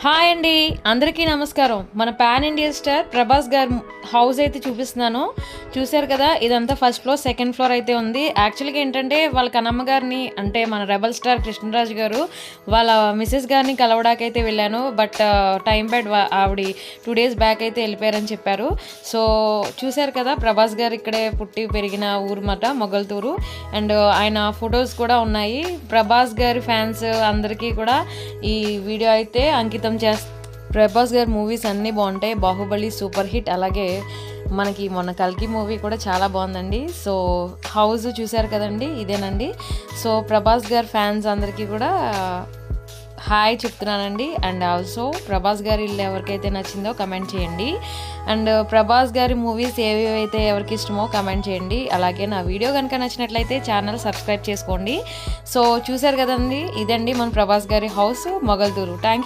Hi అండి, అందరికీ నమస్కారం. మన పాన్ ఇండియా స్టార్ ప్రభాస్ గారి హౌస్ అయితే చూపిస్తున్నాను. చూశారు కదా, ఇదంతా ఫస్ట్ ఫ్లోర్, సెకండ్ ఫ్లోర్ అయితే ఉంది. యాక్చువల్గా ఏంటంటే వాళ్ళ కనమ్మ గారిని, అంటే మన రెబల్ స్టార్ కృష్ణరాజు గారు వాళ్ళ మిసెస్ గారిని కలవడానికైతే వెళ్ళాను. బట్ టైం బ్యాడ్, ఆవిడ 2 days బ్యాక్ అయితే వెళ్ళిపోయారని చెప్పారు. సో చూశారు కదా, ప్రభాస్ గారు ఇక్కడే పుట్టి పెరిగిన ఊరు మాట మొగల్తూరు. అండ్ ఆయన ఫొటోస్ కూడా ఉన్నాయి. ప్రభాస్ గారి ఫ్యాన్స్ అందరికీ కూడా ఈ వీడియో అయితే అంకితం ప్రభాస్ గారి మూవీస్ అన్నీ బాగుంటాయి. బాహుబలి సూపర్ హిట్, అలాగే మనకి మొన్న కల్కి మూవీ కూడా చాలా బాగుందండి. సో హౌస్ చూశారు కదండి, ఇదేనండి. సో ప్రభాస్ గారి ఫ్యాన్స్ అందరికీ కూడా హాయ్ చెప్తున్నానండి. అండ్ ఆల్సో ప్రభాస్ గారి ఇల్లు ఎవరికైతే నచ్చిందో కమెంట్ చేయండి. అండ్ ప్రభాస్ గారి మూవీస్ ఏవైతే ఎవరికి ఇష్టమో కమెంట్ చేయండి. అలాగే నా వీడియో కనుక నచ్చినట్లయితే ఛానల్ సబ్స్క్రైబ్ చేసుకోండి. సో చూశారు కదండి, ఇదండి మన ప్రభాస్ గారి హౌస్ మొగల్తూరు. Thank you.